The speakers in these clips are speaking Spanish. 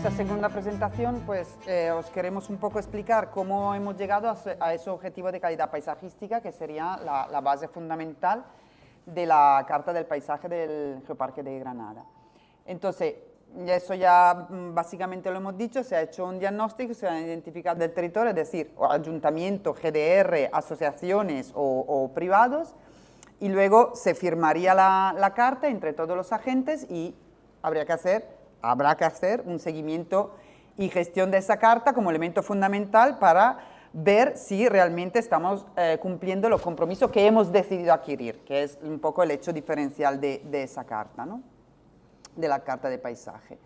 esta segunda presentación pues, os queremos un poco explicar cómo hemos llegado a ese objetivo de calidad paisajística, que sería la base fundamental de la Carta del Paisaje del Geoparque de Granada. Entonces, eso ya básicamente lo hemos dicho, se ha hecho un diagnóstico, se ha identificado el territorio, es decir, ayuntamiento, GDR, asociaciones o privados, y luego se firmaría la carta entre todos los agentes y habrá que hacer un seguimiento y gestión de esa carta como elemento fundamental para ver si realmente estamos cumpliendo los compromisos que hemos decidido adquirir, que es un poco el hecho diferencial de esa carta, ¿no? De la Carta de Paisaje.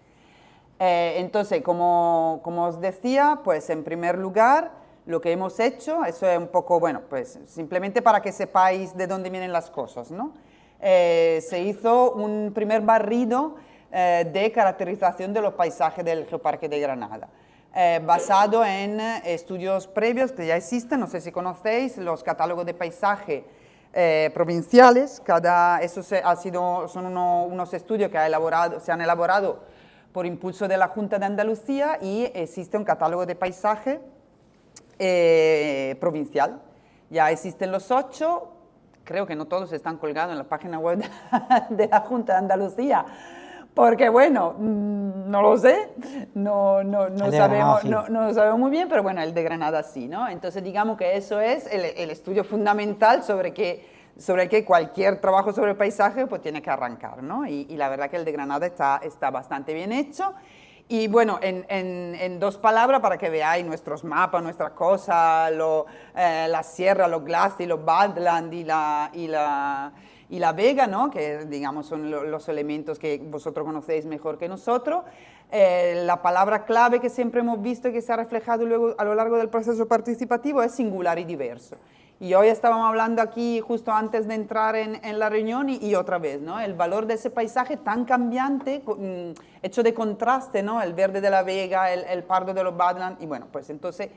Entonces, como os decía, pues en primer lugar, lo que hemos hecho, eso es un poco, bueno, pues simplemente para que sepáis de dónde vienen las cosas, ¿no? Se hizo un primer barrido de caracterización de los paisajes del Geoparque de Granada, basado en estudios previos que ya existen, no sé si conocéis, los catálogos de paisaje provinciales. Son unos estudios que se han elaborado por impulso de la Junta de Andalucía y existe un catálogo de paisaje provincial. Ya existen los 8, creo que no todos están colgados en la página web de la Junta de Andalucía, porque bueno, no lo sé, no lo sabemos muy bien, pero bueno, el de Granada sí, ¿no? Entonces digamos que eso es el estudio fundamental sobre el que cualquier trabajo sobre el paisaje pues tiene que arrancar, ¿no? Y la verdad que el de Granada está bastante bien hecho. Y bueno, en dos palabras para que veáis nuestros mapas, nuestras cosas, la sierra, los glacis, los badlands y la vega, ¿no? Que digamos son los elementos que vosotros conocéis mejor que nosotros. La palabra clave que siempre hemos visto y que se ha reflejado luego a lo largo del proceso participativo es singular y diverso. Y hoy estábamos hablando aquí justo antes de entrar en la reunión y otra vez, ¿no? El valor de ese paisaje tan cambiante, hecho de contraste, ¿no? El verde de la vega, el pardo de los badlands, y bueno, pues entonces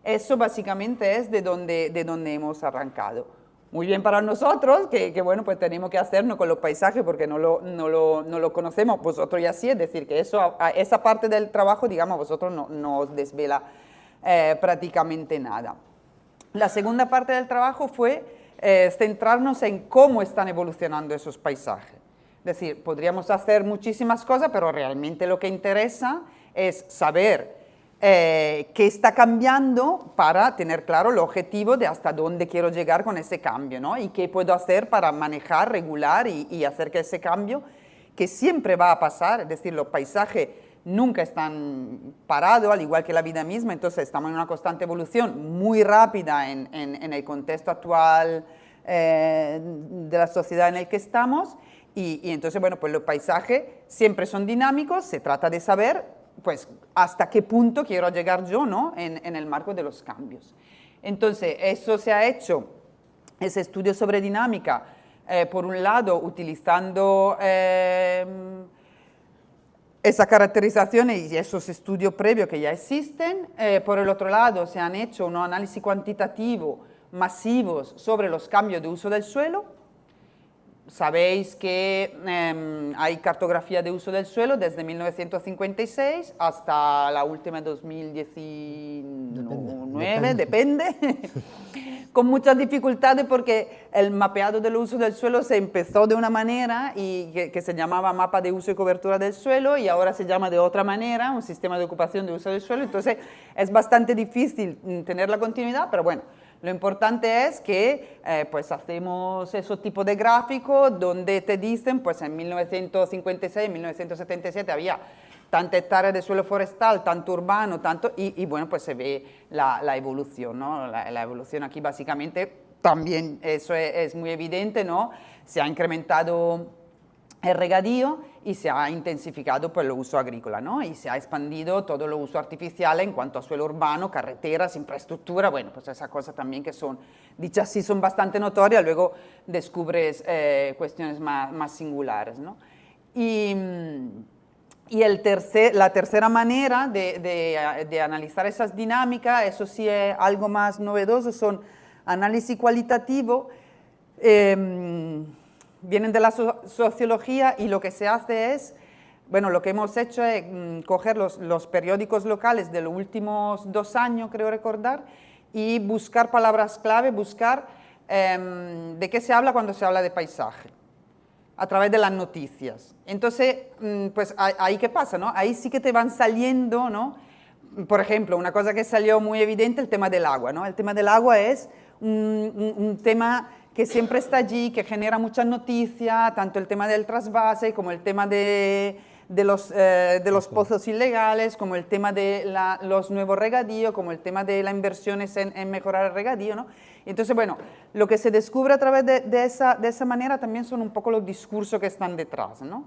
eso básicamente es de donde hemos arrancado. Muy bien para nosotros, que bueno, pues tenemos que hacernos con los paisajes porque no lo conocemos, vosotros ya sí, es decir, que esa parte del trabajo, digamos, vosotros no os desvela prácticamente nada. La segunda parte del trabajo fue centrarnos en cómo están evolucionando esos paisajes. Es decir, podríamos hacer muchísimas cosas, pero realmente lo que interesa es saber qué está cambiando para tener claro el objetivo de hasta dónde quiero llegar con ese cambio, ¿no? Y qué puedo hacer para manejar, regular y hacer que ese cambio, que siempre va a pasar, es decir, los paisajes nunca están parados, al igual que la vida misma, entonces estamos en una constante evolución muy rápida en el contexto actual de la sociedad en el que estamos, y entonces, bueno, pues los paisajes siempre son dinámicos, se trata de saber, pues, hasta qué punto quiero llegar yo, ¿no?, en el marco de los cambios. Entonces, eso se ha hecho, ese estudio sobre dinámica, por un lado, utilizando esas caracterizaciones y esos estudios previos que ya existen. Por el otro lado, se han hecho unos análisis cuantitativos masivos sobre los cambios de uso del suelo. Sabéis que hay cartografía de uso del suelo desde 1956 hasta la última 2019, depende. Con muchas dificultades porque el mapeado del uso del suelo se empezó de una manera y que se llamaba mapa de uso y cobertura del suelo, y ahora se llama de otra manera, un sistema de ocupación de uso del suelo. Entonces es bastante difícil tener la continuidad, pero bueno, lo importante es que pues hacemos esos tipos de gráficos donde te dicen, pues en 1956, en 1977 había tanta hectárea de suelo forestal, tanto urbano, tanto, y bueno, pues se ve la evolución, ¿no? La evolución aquí básicamente también, eso es muy evidente, ¿no? Se ha incrementado el regadío y se ha intensificado pues, el uso agrícola, ¿no? Y se ha expandido todo el uso artificial en cuanto a suelo urbano, carreteras, infraestructura. Bueno, pues esas cosas también que son, dichas así, son bastante notorias, luego descubres cuestiones más singulares, ¿no? Y la tercera manera de analizar esas dinámicas, eso sí es algo más novedoso, son análisis cualitativo. Vienen de la sociología y lo que se hace es bueno, lo que hemos hecho es coger los periódicos locales de los últimos 2 años, creo recordar, y buscar palabras clave, buscar de qué se habla cuando se habla de paisaje, a través de las noticias. Entonces, pues ahí qué pasa, ¿no? Ahí sí que te van saliendo, ¿no? Por ejemplo, una cosa que salió muy evidente, el tema del agua, ¿no? El tema del agua es un tema que siempre está allí, que genera muchas noticias, tanto el tema del trasvase como el tema de los pozos ilegales, como el tema de los nuevos regadíos, como el tema de las inversiones en mejorar el regadío, ¿no? Entonces, bueno, lo que se descubre a través de esa manera también son un poco los discursos que están detrás, ¿no?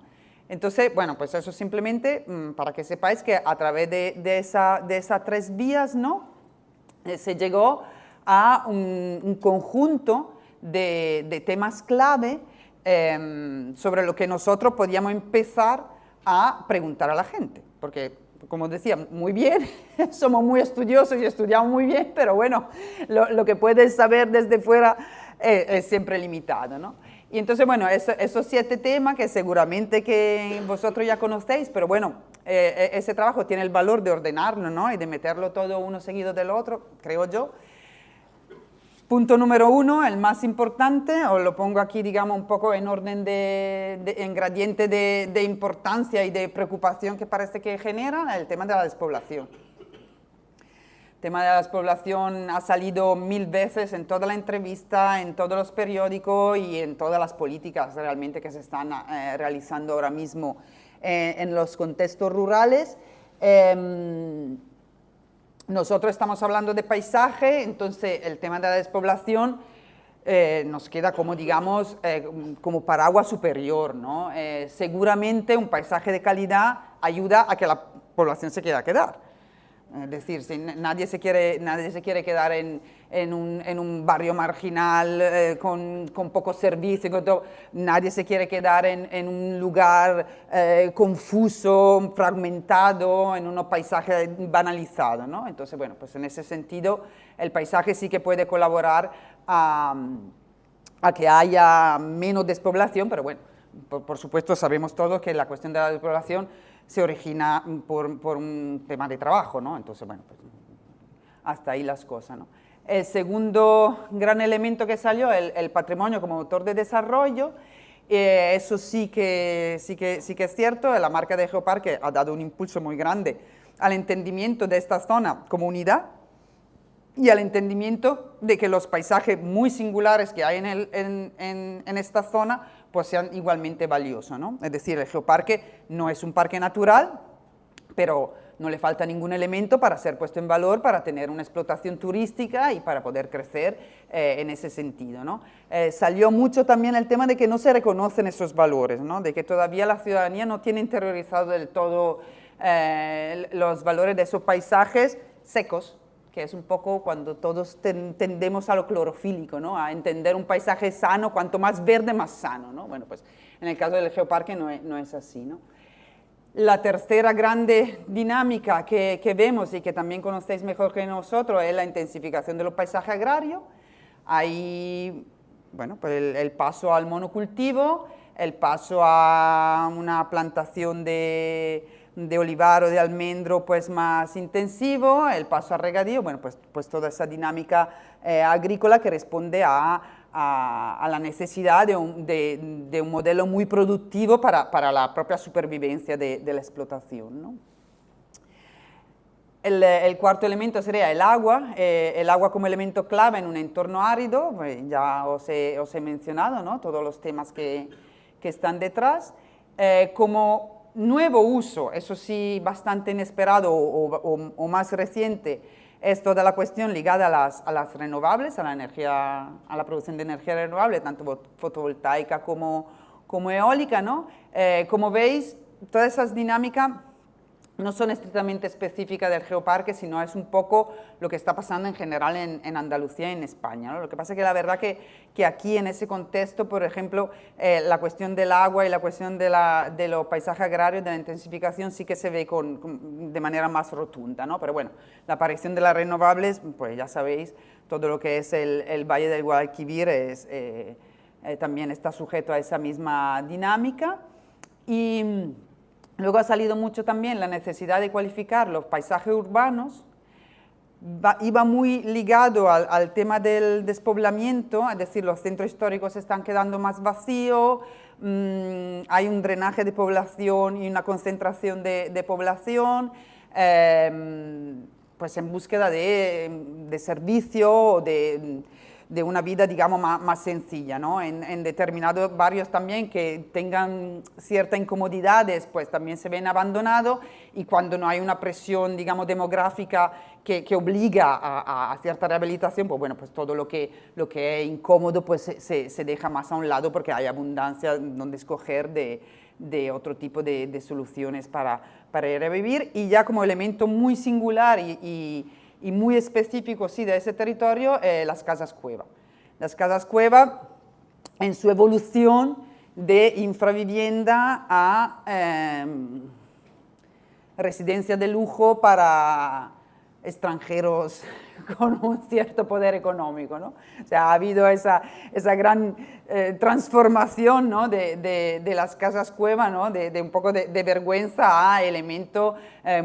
Entonces, bueno, pues eso simplemente para que sepáis que a través de esas 3 vías, ¿no? Se llegó a un conjunto de temas clave sobre lo que nosotros podíamos empezar a preguntar a la gente, porque, como decía, muy bien, somos muy estudiosos y estudiamos muy bien, pero bueno, lo que puedes saber desde fuera es siempre limitado, ¿no? Y entonces, bueno, esos 7 temas que seguramente que vosotros ya conocéis, pero bueno, ese trabajo tiene el valor de ordenarlo, ¿no? Y de meterlo todo uno seguido del otro, creo yo. Punto número 1, el más importante, os lo pongo aquí, digamos, un poco en orden en gradiente de importancia y de preocupación que parece que genera, el tema de la despoblación. El tema de la despoblación ha salido 1000 veces en toda la entrevista, en todos los periódicos y en todas las políticas realmente que se están realizando ahora mismo en los contextos rurales. Nosotros estamos hablando de paisaje, entonces el tema de la despoblación nos queda como, digamos, como paraguas superior, ¿no? Seguramente un paisaje de calidad ayuda a que la población se quiera quedar. Es decir, si nadie se quiere quedar en un barrio marginal con pocos servicios, con todo, nadie se quiere quedar en un lugar confuso, fragmentado, en unos paisajes banalizados, ¿no? Entonces, bueno, pues en ese sentido el paisaje sí que puede colaborar a que haya menos despoblación, pero bueno, por supuesto sabemos todos que la cuestión de la despoblación se origina por un tema de trabajo, ¿no? Entonces, bueno, pues hasta ahí las cosas, ¿no? El segundo gran elemento que salió, el patrimonio como motor de desarrollo, eso sí que es cierto, la marca de Geoparque ha dado un impulso muy grande al entendimiento de esta zona como unidad y al entendimiento de que los paisajes muy singulares que hay en esta zona pues sean igualmente valiosos, ¿no? Es decir, el geoparque no es un parque natural, pero no le falta ningún elemento para ser puesto en valor, para tener una explotación turística y para poder crecer en ese sentido, ¿no? Salió mucho también el tema de que no se reconocen esos valores, ¿no? De que todavía la ciudadanía no tiene interiorizado del todo los valores de esos paisajes secos, que es un poco cuando todos tendemos a lo clorofílico, ¿no? A entender un paisaje sano, cuanto más verde, más sano, ¿no? Bueno, pues en el caso del geoparque no es así, ¿no? La tercera grande dinámica que vemos y que también conocéis mejor que nosotros es la intensificación de los paisajes agrarios. Ahí, bueno, pues el paso al monocultivo, el paso a una plantación de olivar o de almendro pues más intensivo, el paso a regadío, bueno, pues toda esa dinámica agrícola que responde a la necesidad de un modelo muy productivo para la propia supervivencia de la explotación, ¿no? El cuarto elemento sería el agua como elemento clave en un entorno árido, pues ya os he mencionado, ¿no? Todos los temas que están detrás, como nuevo uso, eso sí, bastante inesperado o más reciente, es toda la cuestión ligada a las renovables, a la producción de energía renovable, tanto fotovoltaica como eólica, ¿no? Como veis, todas esas dinámicas no son estrictamente específicas del geoparque, sino es un poco lo que está pasando en general en Andalucía y en España, ¿no? Lo que pasa es que la verdad que aquí en ese contexto, por ejemplo, la cuestión del agua y la cuestión de los paisajes agrarios, de la intensificación, sí que se ve de manera más rotunda, ¿no? Pero bueno, la aparición de las renovables, pues ya sabéis, todo lo que es el Valle del Guadalquivir también está sujeto a esa misma dinámica. Y Luego ha salido mucho también la necesidad de cualificar los paisajes urbanos. Iba muy ligado al tema del despoblamiento, es decir, los centros históricos se están quedando más vacíos, hay un drenaje de población y una concentración de población, pues en búsqueda de servicio, de una vida, digamos, más sencilla, ¿no? En determinados barrios también que tengan ciertas incomodidades, pues también se ven abandonados, y cuando no hay una presión, digamos, demográfica que obliga a cierta rehabilitación, pues bueno, pues todo lo que es incómodo pues se deja más a un lado porque hay abundancia donde escoger de otro tipo de soluciones para ir a vivir. Y ya como elemento muy singular y muy específico, sí, de ese territorio, las casas cueva. Las casas cueva en su evolución de infravivienda a residencia de lujo para extranjeros con un cierto poder económico, ¿no? O sea, ha habido esa gran transformación, ¿no? de las casas cueva, ¿no? de un poco de vergüenza a elemento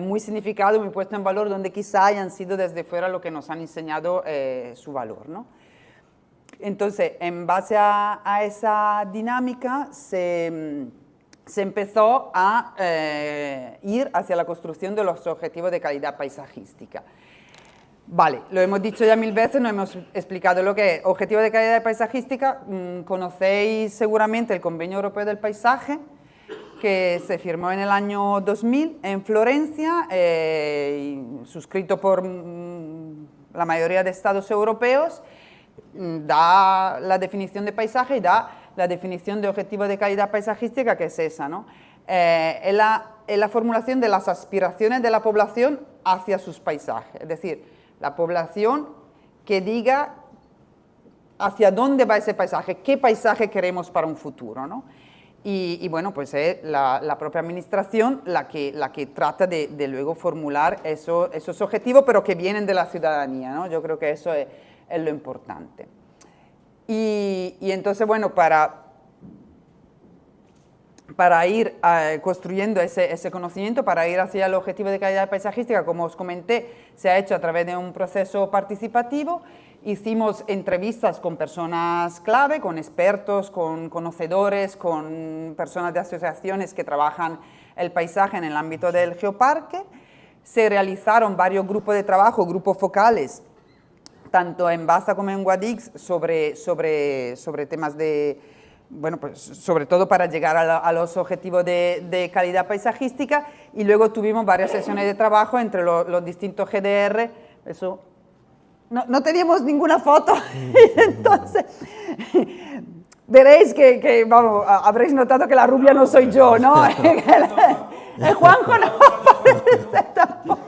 muy significado, muy puesto en valor, donde quizá hayan sido desde fuera lo que nos han enseñado su valor, ¿no? Entonces, en base a esa dinámica, se empezó a ir hacia la construcción de los objetivos de calidad paisajística. Vale, lo hemos dicho ya 1000 veces, no hemos explicado lo que es objetivo de calidad paisajística. Conocéis seguramente el Convenio Europeo del Paisaje, que se firmó en el año 2000 en Florencia, suscrito por la mayoría de estados europeos. Da la definición de paisaje y da la definición de objetivo de calidad paisajística, que es esa, ¿no? Es la formulación de las aspiraciones de la población hacia sus paisajes, es decir, la población que diga hacia dónde va ese paisaje, qué paisaje queremos para un futuro, ¿no? Y bueno, pues es la propia administración la que trata de luego formular esos objetivos, pero que vienen de la ciudadanía, ¿no? Yo creo que eso es lo importante. Y entonces, bueno, para ir construyendo ese conocimiento, para ir hacia el objetivo de calidad paisajística, como os comenté, se ha hecho a través de un proceso participativo. Hicimos entrevistas con personas clave, con expertos, con conocedores, con personas de asociaciones que trabajan el paisaje en el ámbito del geoparque. Se realizaron varios grupos de trabajo, grupos focales, tanto en Baza como en Guadix, sobre temas de, bueno, pues sobre todo para llegar a los objetivos de calidad paisajística, y luego tuvimos varias sesiones de trabajo entre los distintos GDR. Eso, no teníamos ninguna foto, entonces veréis que vamos, habréis notado que la rubia no soy yo, ¿no? El Juanjo no aparece tampoco.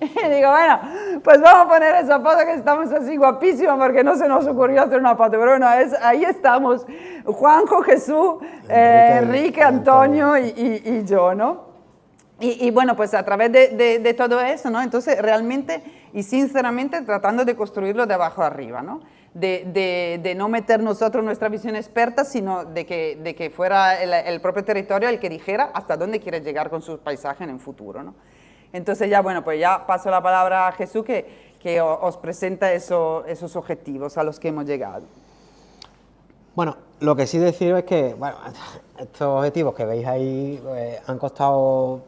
Y digo, bueno, pues vamos a poner esa foto que estamos así guapísimos porque no se nos ocurrió hacer una foto, pero bueno, ahí estamos, Juanjo, Jesús, Enrique, Antonio y yo, ¿no? Y bueno, pues a través de todo eso, ¿no? Entonces realmente y sinceramente tratando de construirlo de abajo arriba, ¿no? De no meter nosotros nuestra visión experta, sino de que fuera el propio territorio el que dijera hasta dónde quiere llegar con sus paisajes en el futuro, ¿no? Entonces ya, bueno, pues ya paso la palabra a Jesús que os presenta esos objetivos a los que hemos llegado. Bueno, lo que sí deciros es que, bueno, estos objetivos que veis ahí han costado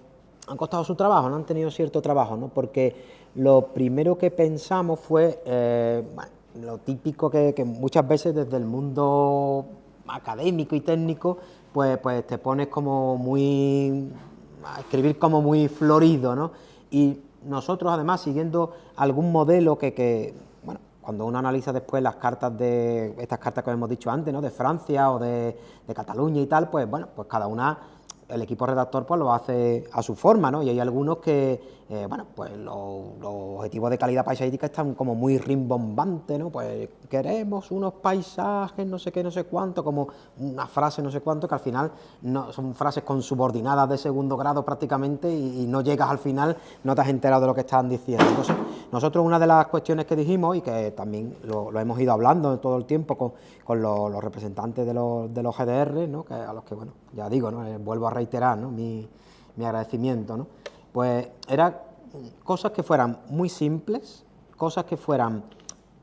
su trabajo, no han tenido cierto trabajo, ¿no? Porque lo primero que pensamos fue, bueno, lo típico que muchas veces desde el mundo académico y técnico, pues te pones como a escribir como muy florido, ¿no? Y nosotros, además, siguiendo algún modelo bueno, cuando uno analiza después estas cartas que hemos dicho antes, ¿no? De Francia o de Cataluña y tal, pues bueno, pues cada una, el equipo redactor pues lo hace a su forma, ¿no? Y hay algunos que, bueno, pues los objetivos de calidad paisajística están como muy rimbombantes, ¿no? Pues queremos unos paisajes, no sé qué, no sé cuánto, como una frase no sé cuánto, que al final no, son frases con subordinadas de segundo grado prácticamente y no llegas al final, no te has enterado de lo que estaban diciendo. Entonces, nosotros una de las cuestiones que dijimos y que también lo hemos ido hablando todo el tiempo con los representantes de los GDR, ¿no? Que a los que, bueno, ya digo, ¿no? Vuelvo a reiterar, ¿no? Mi mi agradecimiento, ¿no? Pues era cosas que fueran muy simples, cosas que fueran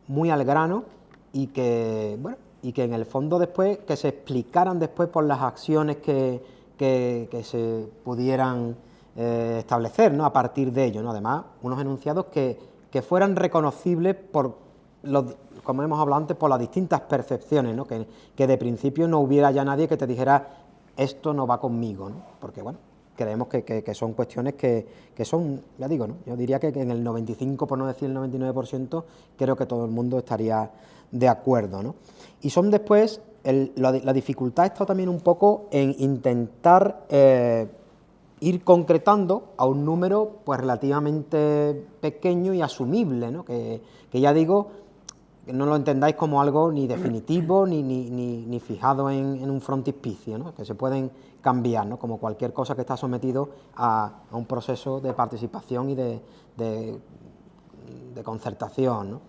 muy al grano y que, bueno, y que en el fondo después, que se explicaran después por las acciones que se pudieran establecer, ¿no? A partir de ello, ¿no? Además, unos enunciados que fueran reconocibles por los, como hemos hablado antes, por las distintas percepciones, ¿no? Que de principio no hubiera ya nadie que te dijera esto no va conmigo, ¿no? Porque bueno, creemos que son cuestiones que son, ya digo, ¿no? Yo diría que en el 95, por no decir el 99%, creo que todo el mundo estaría de acuerdo, ¿no? Y son después, la dificultad está también un poco en intentar ir concretando a un número pues relativamente pequeño y asumible, ¿no? Que ya digo, que no lo entendáis como algo ni definitivo ni fijado en un frontispicio, ¿no? Que se pueden cambiar, ¿no? Como cualquier cosa que está sometido a un proceso de participación y de concertación, ¿no?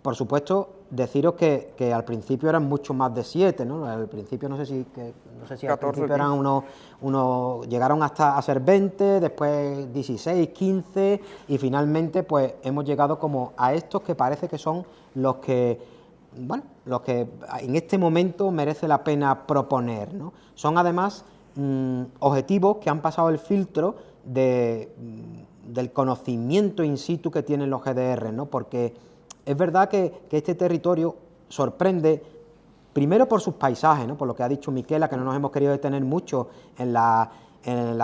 Por supuesto, deciros que al principio eran mucho más de 7, ¿no? Al principio no sé si al 14, principio eran llegaron hasta a ser 20, después 16, 15 y finalmente pues hemos llegado como a estos que parece que son los que, bueno, los que en este momento merece la pena proponer, ¿no? Son además objetivos que han pasado el filtro del conocimiento in situ que tienen los GDR, ¿no? Porque es verdad que este territorio sorprende, primero por sus paisajes, ¿no? Por lo que ha dicho Miquela, que no nos hemos querido detener mucho en la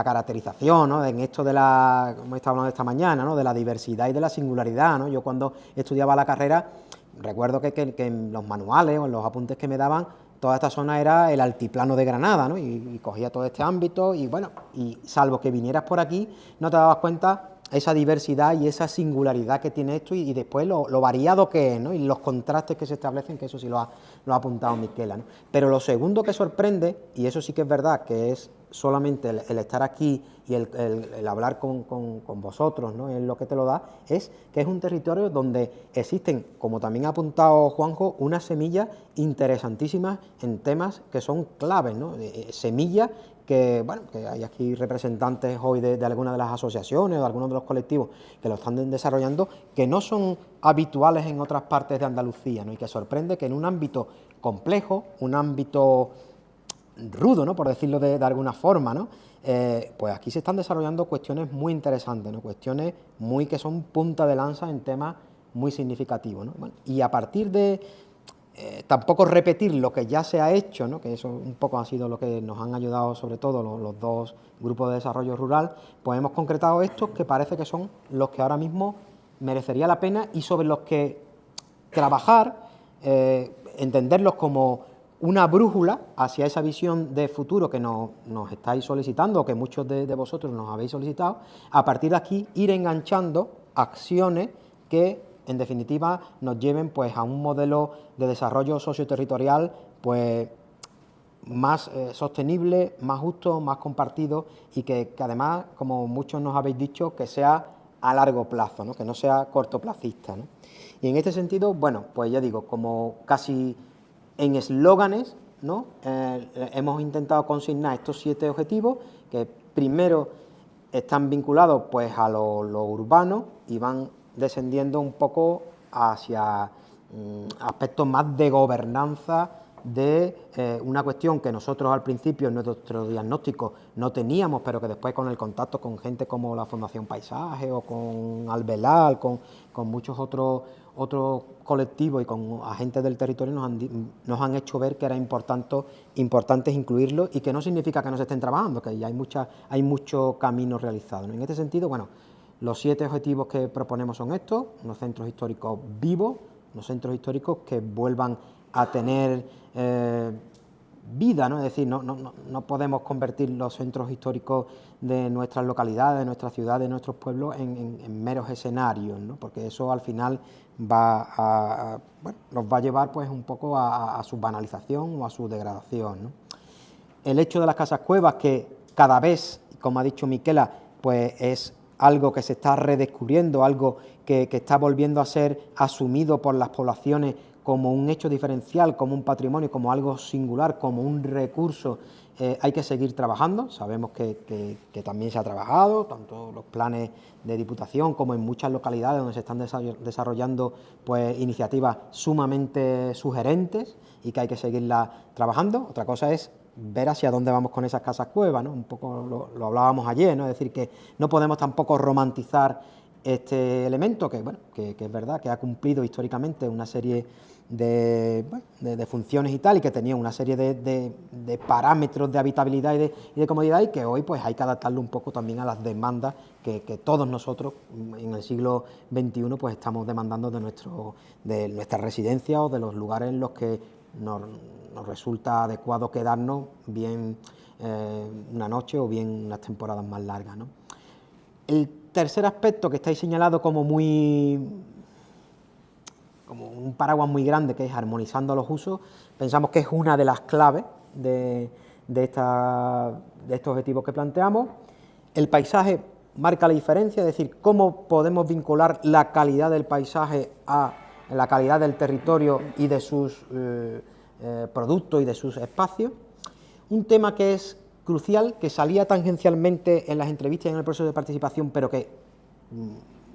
caracterización, ¿no? En esto de como estaba hablando esta mañana, ¿no? De la diversidad y de la singularidad, ¿no? Yo cuando estudiaba la carrera, recuerdo que en los manuales o en los apuntes que me daban, toda esta zona era el altiplano de Granada, ¿no? Y cogía todo este ámbito y bueno, y salvo que vinieras por aquí, no te dabas cuenta esa diversidad y esa singularidad que tiene esto y después lo variado que es, ¿no? Y los contrastes que se establecen, que eso sí lo ha apuntado Miquela, ¿no? Pero lo segundo que sorprende, y eso sí que es verdad, que es solamente el estar aquí y el hablar con vosotros, ¿no? Es lo que te lo da, es que es un territorio donde existen, como también ha apuntado Juanjo, unas semillas interesantísimas en temas que son claves, ¿no? Semillas que, bueno, que hay aquí representantes hoy de algunas de las asociaciones o de algunos de los colectivos que lo están desarrollando, que no son habituales en otras partes de Andalucía, ¿no? Y que sorprende que en un ámbito complejo, un ámbito rudo, ¿no? Por decirlo de alguna forma, ¿no? Pues aquí se están desarrollando cuestiones muy interesantes, ¿no? Cuestiones muy que son punta de lanza en temas muy significativos, ¿no? Bueno, y a partir de tampoco repetir lo que ya se ha hecho, ¿no? Que eso un poco ha sido lo que nos han ayudado sobre todo los dos grupos de desarrollo rural, pues hemos concretado estos que parece que son los que ahora mismo merecería la pena y sobre los que trabajar, entenderlos como una brújula hacia esa visión de futuro que nos estáis solicitando, o que muchos de vosotros nos habéis solicitado, a partir de aquí ir enganchando acciones que en definitiva nos lleven pues a un modelo de desarrollo socioterritorial pues más sostenible, más justo, más compartido y que además, como muchos nos habéis dicho, que sea a largo plazo, ¿no? Que no sea cortoplacista, ¿no? Y en este sentido, bueno, pues ya digo, como casi en eslóganes, ¿no? Hemos intentado consignar estos 7 objetivos que primero están vinculados pues a lo urbano y van descendiendo un poco hacia aspectos más de gobernanza de una cuestión que nosotros al principio en nuestro diagnóstico no teníamos, pero que después con el contacto con gente como la Fundación Paisaje o con Albelal, con muchos otros colectivos y con agentes del territorio nos han hecho ver que era importante incluirlo y que no significa que no se estén trabajando, que ya hay mucho camino realizado, ¿no? En este sentido, bueno, los 7 objetivos que proponemos son estos: unos centros históricos vivos, unos centros históricos que vuelvan a tener vida, ¿no? Es decir, no podemos convertir los centros históricos de nuestras localidades, de nuestras ciudades, de nuestros pueblos en meros escenarios, ¿no? Porque eso al final nos va a llevar pues un poco a su banalización o a su degradación, ¿no? El hecho de las casas cuevas, que cada vez, como ha dicho Miquela, pues es algo que se está redescubriendo, algo que está volviendo a ser asumido por las poblaciones como un hecho diferencial, como un patrimonio, como algo singular, como un recurso hay que seguir trabajando. Sabemos que también se ha trabajado, tanto los planes de Diputación como en muchas localidades donde se están desarrollando pues, iniciativas sumamente sugerentes y que hay que seguirlas trabajando. Otra cosa es ver hacia dónde vamos con esas casas cuevas, ¿no? Un poco lo hablábamos ayer, ¿no? Es decir, que no podemos tampoco romantizar este elemento que, bueno, que es verdad que ha cumplido históricamente una serie de funciones y tal, y que tenía una serie de parámetros de habitabilidad y de comodidad, y que hoy pues hay que adaptarlo un poco también a las demandas que todos nosotros en el siglo XXI pues estamos demandando de nuestra residencia o de los lugares en los que nos resulta adecuado quedarnos, bien una noche o bien unas temporadas más largas, ¿no? El tercer aspecto que estáis señalado como un paraguas muy grande, que es armonizando los usos, pensamos que es una de las claves de estos objetivos que planteamos. El paisaje marca la diferencia, es decir, cómo podemos vincular la calidad del paisaje a la calidad del territorio y de sus productos y de sus espacios. Un tema que es crucial, que salía tangencialmente en las entrevistas y en el proceso de participación, pero que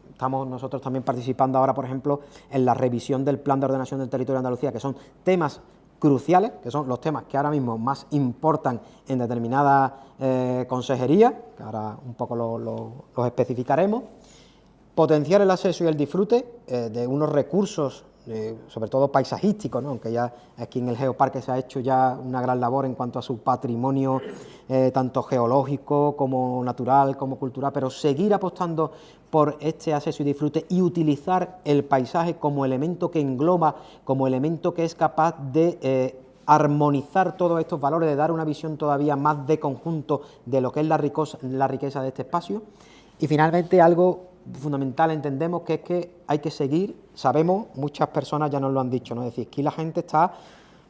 estamos nosotros también participando ahora, por ejemplo, en la revisión del Plan de Ordenación del Territorio de Andalucía, que son temas cruciales, que son los temas que ahora mismo más importan en determinadas consejerías, que ahora un poco los especificaremos. Potenciar el acceso y el disfrute de unos recursos, sobre todo paisajísticos, ¿no? Aunque ya aquí en el Geoparque se ha hecho ya una gran labor en cuanto a su patrimonio, tanto geológico como natural, como cultural, pero seguir apostando por este acceso y disfrute y utilizar el paisaje como elemento que engloba, como elemento que es capaz de armonizar todos estos valores, de dar una visión todavía más de conjunto de lo que es la riqueza de este espacio. Y finalmente algo fundamental entendemos que es que hay que seguir, sabemos, muchas personas ya nos lo han dicho, ¿no? Es decir, aquí la gente está,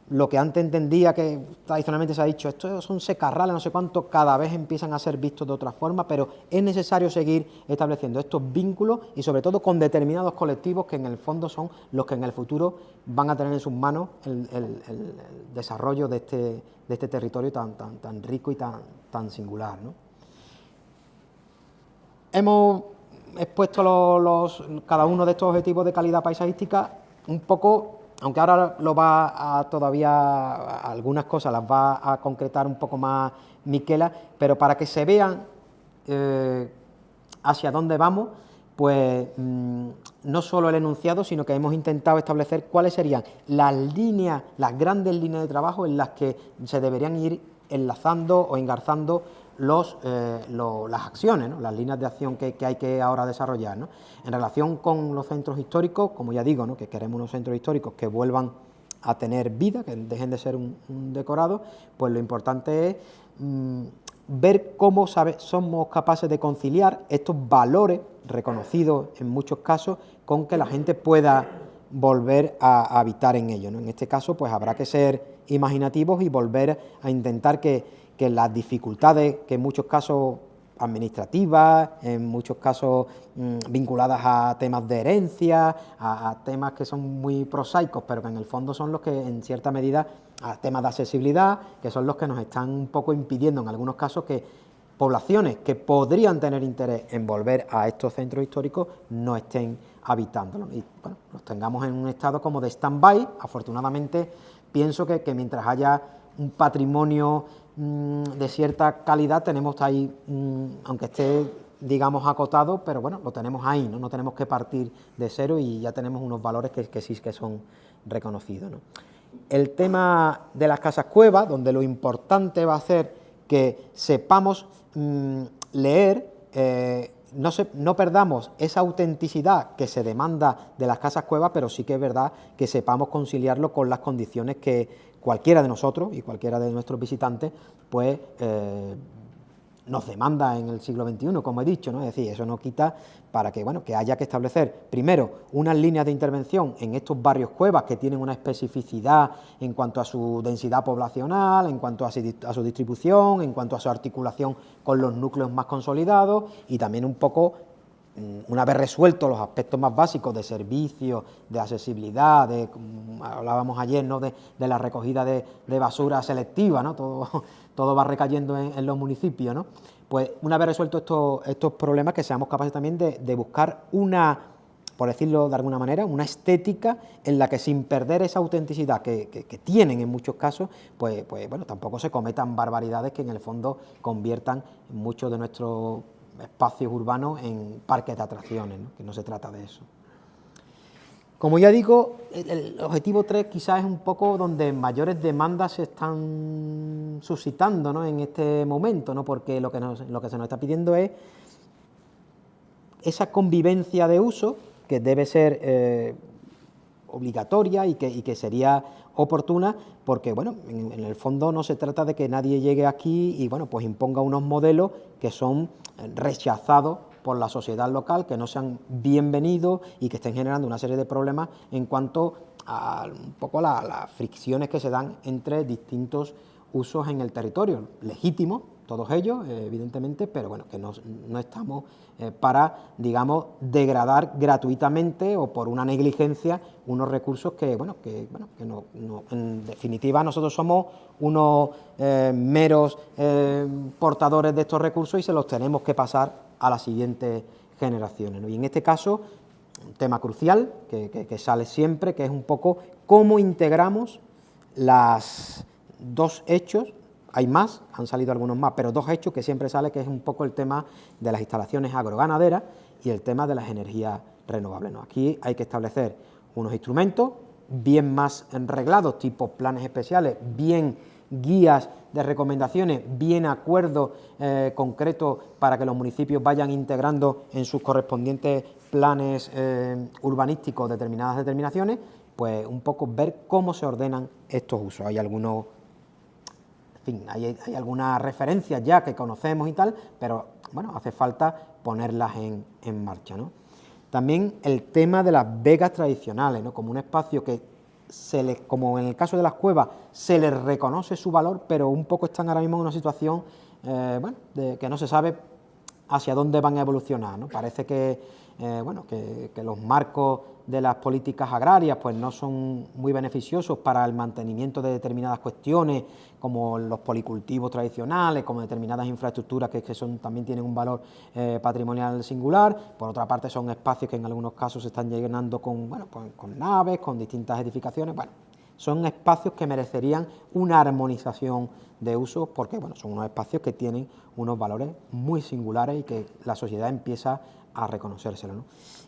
lo que antes entendía que tradicionalmente se ha dicho, estos son secarrales, no sé cuánto, cada vez empiezan a ser vistos de otra forma, pero es necesario seguir estableciendo estos vínculos y sobre todo con determinados colectivos que en el fondo son los que en el futuro van a tener en sus manos el desarrollo de este territorio tan rico y tan singular, ¿no? Hemos expuesto cada uno de estos objetivos de calidad paisajística un poco, aunque ahora todavía algunas cosas las va a concretar un poco más Miquela, pero para que se vean hacia dónde vamos, pues no solo el enunciado, sino que hemos intentado establecer cuáles serían las grandes líneas de trabajo en las que se deberían ir enlazando o engarzando las acciones, ¿no? Las líneas de acción que hay que ahora desarrollar, ¿no? En relación con los centros históricos, como ya digo, ¿no? Que queremos unos centros históricos que vuelvan a tener vida, que dejen de ser un decorado, pues lo importante es ver cómo somos capaces de conciliar estos valores reconocidos en muchos casos con que la gente pueda volver a habitar en ellos, ¿no? En este caso, pues habrá que ser imaginativos y volver a intentar que las dificultades que en muchos casos administrativas, en muchos casos vinculadas a temas de herencia, a temas que son muy prosaicos, pero que en el fondo son los que en cierta medida, a temas de accesibilidad, que son los que nos están un poco impidiendo en algunos casos que poblaciones que podrían tener interés en volver a estos centros históricos no estén habitándolos y bueno, los tengamos en un estado como de stand-by. Afortunadamente pienso que mientras haya un patrimonio de cierta calidad tenemos ahí, aunque esté digamos acotado, pero bueno, lo tenemos ahí, ¿no? No tenemos que partir de cero y ya tenemos unos valores que sí que son reconocidos, ¿no? El tema de las casas cuevas, donde lo importante va a ser que sepamos leer, no perdamos esa autenticidad que se demanda de las casas cuevas, pero sí que es verdad que sepamos conciliarlo con las condiciones que cualquiera de nosotros y cualquiera de nuestros visitantes pues nos demanda en el siglo XXI, como he dicho, ¿no? Es decir, eso no quita para que, bueno, que haya que establecer primero unas líneas de intervención en estos barrios cuevas que tienen una especificidad en cuanto a su densidad poblacional, en cuanto a su distribución, en cuanto a su articulación con los núcleos más consolidados y también un poco una vez resueltos los aspectos más básicos de servicios, de accesibilidad, como hablábamos ayer, ¿no?, de la recogida de basura selectiva, ¿no?, todo va recayendo en los municipios, ¿no? Pues una vez resueltos estos problemas, que seamos capaces también de buscar una, por decirlo de alguna manera, una estética en la que, sin perder esa autenticidad que tienen en muchos casos, pues bueno, tampoco se cometan barbaridades que en el fondo conviertan muchos de nuestros espacios urbanos en parques de atracciones, ¿no?, que no se trata de eso. Como ya digo, el objetivo 3 quizás es un poco donde mayores demandas se están suscitando, ¿no?, en este momento, ¿no?, porque lo que se nos está pidiendo es esa convivencia de uso, que debe ser obligatoria y que sería oportuna, porque bueno, en el fondo no se trata de que nadie llegue aquí y bueno, pues imponga unos modelos que son rechazados por la sociedad local, que no sean bienvenidos y que estén generando una serie de problemas en cuanto a un poco a las fricciones que se dan entre distintos usos en el territorio, legítimos todos ellos, evidentemente, pero bueno, que no estamos para, digamos, degradar gratuitamente o por una negligencia unos recursos que no, en definitiva nosotros somos unos meros portadores de estos recursos y se los tenemos que pasar a las siguientes generaciones, ¿no? Y en este caso, un tema crucial que sale siempre, que es un poco cómo integramos los dos hechos. Hay más, han salido algunos más, pero dos hechos que siempre sale, que es un poco el tema de las instalaciones agroganaderas y el tema de las energías renovables, ¿no? Aquí hay que establecer unos instrumentos bien más reglados, tipo planes especiales, bien guías de recomendaciones, bien acuerdos concretos para que los municipios vayan integrando en sus correspondientes planes urbanísticos determinadas determinaciones, pues un poco ver cómo se ordenan estos usos. Hay algunos... En fin, hay algunas referencias ya que conocemos y tal, pero bueno, hace falta ponerlas en marcha, ¿no? También el tema de las vegas tradicionales, ¿no?, como un espacio que como en el caso de las cuevas, se les reconoce su valor, pero un poco están ahora mismo en una situación que no se sabe hacia dónde van a evolucionar, ¿no? Parece que los marcos de las políticas agrarias pues no son muy beneficiosos para el mantenimiento de determinadas cuestiones, como los policultivos tradicionales, como determinadas infraestructuras que también tienen un valor patrimonial singular. Por otra parte, son espacios que en algunos casos se están llenando con naves, con distintas edificaciones. Bueno, son espacios que merecerían una armonización de uso, porque bueno, son unos espacios que tienen unos valores muy singulares y que la sociedad empieza a reconocérselo, ¿no?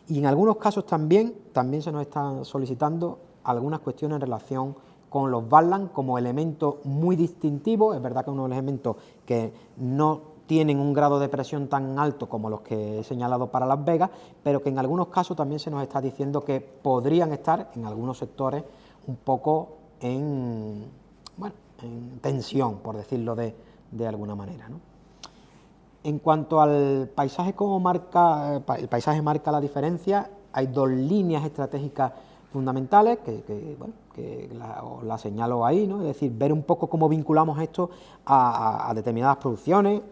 Y en algunos casos también se nos están solicitando algunas cuestiones en relación con los badlands como elemento muy distintivo. Es verdad que es unos elementos que no tienen un grado de presión tan alto como los que he señalado para Las Vegas, pero que en algunos casos también se nos está diciendo que podrían estar en algunos sectores un poco en tensión, por decirlo de alguna manera, ¿no? En cuanto al paisaje, el paisaje marca la diferencia. Hay dos líneas estratégicas fundamentales que la señalo ahí, ¿no? Es decir, ver un poco cómo vinculamos esto a determinadas producciones.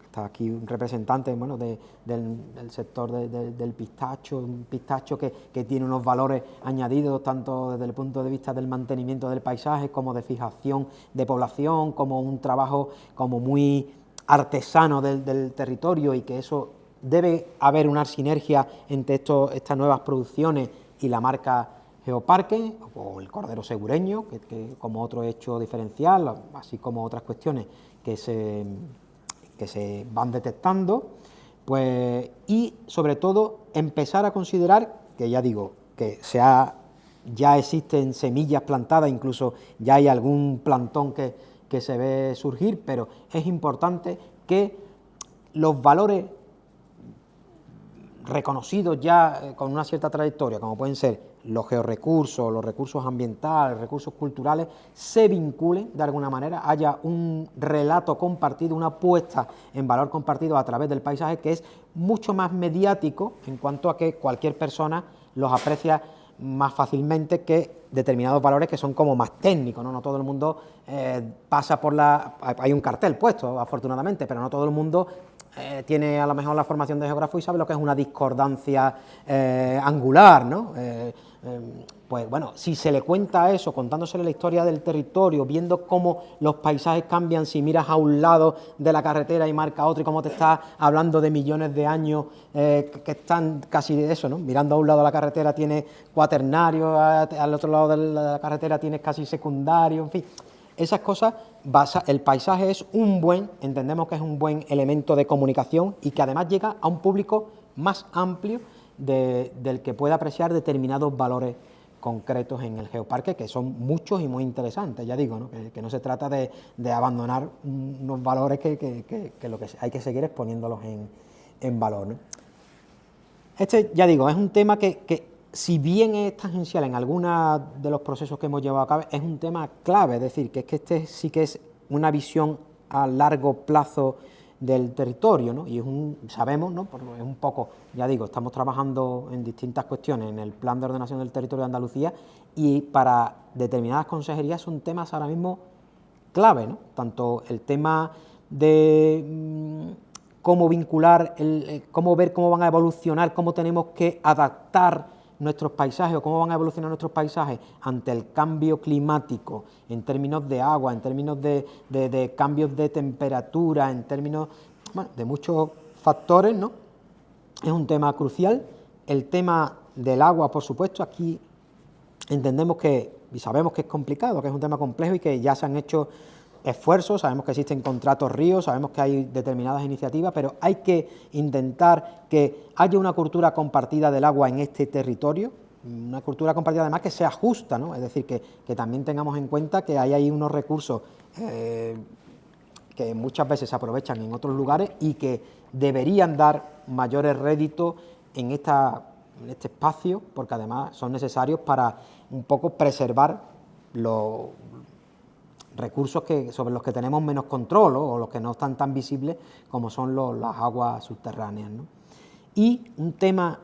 Está aquí un representante del sector del pistacho, un pistacho que tiene unos valores añadidos tanto desde el punto de vista del mantenimiento del paisaje como de fijación de población, como un trabajo como muy artesano del territorio, y que eso debe haber una sinergia entre estas nuevas producciones y la marca Geoparque, o el cordero segureño, que como otro hecho diferencial, así como otras cuestiones que se van detectando, pues, y sobre todo empezar a considerar, que ya digo, que ya existen semillas plantadas, incluso ya hay algún plantón que se ve surgir, pero es importante que los valores reconocidos ya con una cierta trayectoria, como pueden ser los georrecursos, los recursos ambientales, recursos culturales, se vinculen de alguna manera, haya un relato compartido, una puesta en valor compartido a través del paisaje, que es mucho más mediático en cuanto a que cualquier persona los aprecia más fácilmente que determinados valores que son como más técnicos, ¿no? No todo el mundo pasa hay un cartel puesto, afortunadamente, pero no todo el mundo tiene a lo mejor la formación de geógrafo y sabe lo que es una discordancia angular, ¿no? Pues bueno, si se le cuenta eso, contándosele la historia del territorio, viendo cómo los paisajes cambian si miras a un lado de la carretera y marca otro, y cómo te está hablando de millones de años que están casi de eso, ¿no? Mirando a un lado de la carretera tienes cuaternario, al otro lado de la carretera tienes casi secundario, en fin. Esas cosas, el paisaje es entendemos que es un buen elemento de comunicación y que además llega a un público más amplio del que puede apreciar determinados valores concretos en el geoparque, que son muchos y muy interesantes, ya digo, ¿no? Que no se trata de abandonar unos valores que lo que hay que seguir exponiéndolos en valor, ¿no? Ya digo, es un tema que si bien es tangencial en algunos de los procesos que hemos llevado a cabo, es un tema clave, es decir, que este sí que es una visión a largo plazo del territorio, ¿no? Y sabemos, ¿no? Porque es un poco, ya digo, estamos trabajando en distintas cuestiones en el Plan de Ordenación del Territorio de Andalucía y para determinadas consejerías son temas ahora mismo clave, ¿no? Tanto el tema de cómo vincular, cómo ver cómo van a evolucionar, cómo tenemos que adaptar nuestros paisajes o cómo van a evolucionar nuestros paisajes ante el cambio climático en términos de agua, en términos de cambios de temperatura, en términos, bueno, de muchos factores, ¿no? Es un tema crucial. El tema del agua, por supuesto, aquí entendemos y sabemos que es complicado, que es un tema complejo y que ya se han hecho esfuerzos, sabemos que existen contratos ríos, sabemos que hay determinadas iniciativas, pero hay que intentar que haya una cultura compartida del agua en este territorio, una cultura compartida además que sea justa, ¿no? Es decir, que también tengamos en cuenta que hay ahí unos recursos que muchas veces se aprovechan en otros lugares y que deberían dar mayores réditos en este espacio, porque además son necesarios para un poco preservar los recursos sobre los que tenemos menos control, ¿no? O los que no están tan visibles como son las aguas subterráneas, ¿no? Y un tema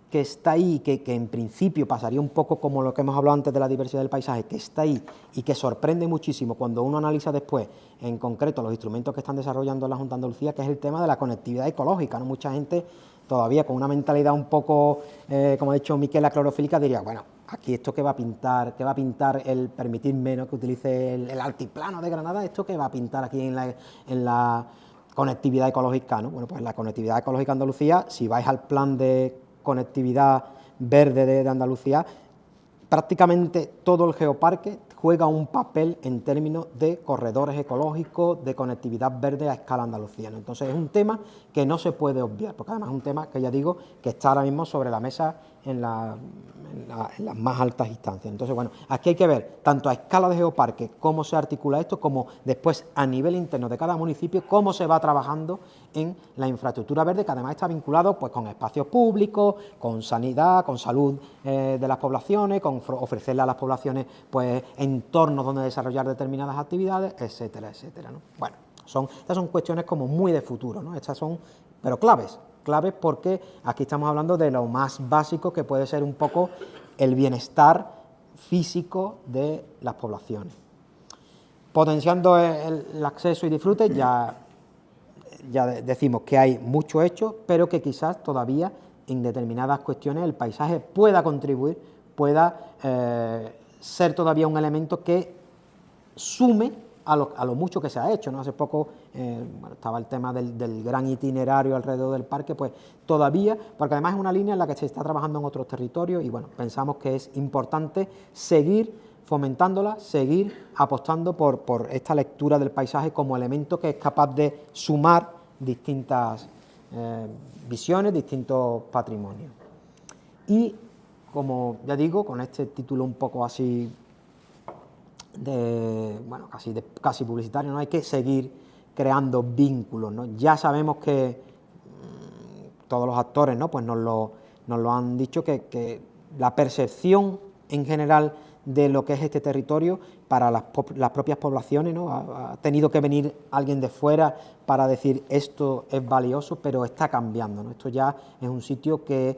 que está ahí, que en principio pasaría un poco como lo que hemos hablado antes de la diversidad del paisaje, que está ahí y que sorprende muchísimo cuando uno analiza después, en concreto, los instrumentos que están desarrollando la Junta de Andalucía, que es el tema de la conectividad ecológica, ¿no? Mucha gente todavía con una mentalidad un poco, como ha dicho Miquel, la clorofílica, diría, bueno, aquí esto que va a pintar el permitirme, ¿no?, que utilice el altiplano de Granada, esto que va a pintar aquí en la conectividad ecológica, ¿no? Bueno, pues la conectividad ecológica de Andalucía, si vais al plan de conectividad verde de Andalucía, prácticamente todo el geoparque juega un papel en términos de corredores ecológicos, de conectividad verde a escala andalucía, ¿no? Entonces es un tema que no se puede obviar, porque además es un tema que ya digo que está ahora mismo sobre la mesa en las más altas instancias. Entonces, bueno, aquí hay que ver tanto a escala de geoparque cómo se articula esto, como después a nivel interno de cada municipio cómo se va trabajando en la infraestructura verde, que además está vinculado pues con espacios públicos, con sanidad, con salud de las poblaciones, con ofrecerle a las poblaciones pues entornos donde desarrollar determinadas actividades, etcétera, etcétera, ¿no? Bueno, estas son cuestiones como muy de futuro, ¿no? Estas son, pero claves porque aquí estamos hablando de lo más básico que puede ser un poco el bienestar físico de las poblaciones. Potenciando el acceso y disfrute, ya decimos que hay mucho hecho, pero que quizás todavía en determinadas cuestiones el paisaje pueda contribuir, pueda ser todavía un elemento que sume a lo mucho que se ha hecho, ¿no? Hace poco estaba el tema del gran itinerario alrededor del parque, pues todavía, porque además es una línea en la que se está trabajando en otros territorios y bueno, pensamos que es importante seguir fomentándola, seguir apostando por esta lectura del paisaje como elemento que es capaz de sumar distintas visiones, distintos patrimonios. Y como ya digo, con este título un poco así casi publicitario, ¿no? Hay que seguir creando vínculos, ¿no? Ya sabemos que todos los actores, ¿no?, pues nos lo han dicho, que la percepción en general de lo que es este territorio para las propias poblaciones, ¿no? Ha tenido que venir alguien de fuera para decir esto es valioso, pero está cambiando, ¿no? Esto ya es un sitio que,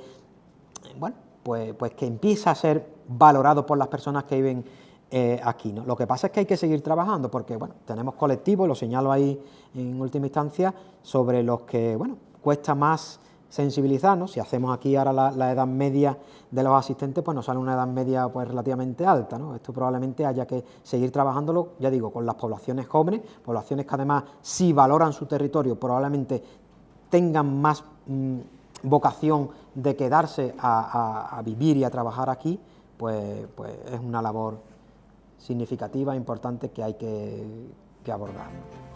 bueno, pues que empieza a ser valorado por las personas que viven aquí, ¿no? Lo que pasa es que hay que seguir trabajando porque, bueno, tenemos colectivos, lo señalo ahí en última instancia, sobre los que, bueno, cuesta más sensibilizarnos. Si hacemos aquí ahora la edad media de los asistentes, pues nos sale una edad media pues relativamente alta, ¿no? Esto probablemente haya que seguir trabajándolo, ya digo, con las poblaciones jóvenes, poblaciones que además, si valoran su territorio, probablemente tengan más vocación de quedarse a vivir y a trabajar aquí, pues es una labor significativa, importante, que hay que abordar, ¿no?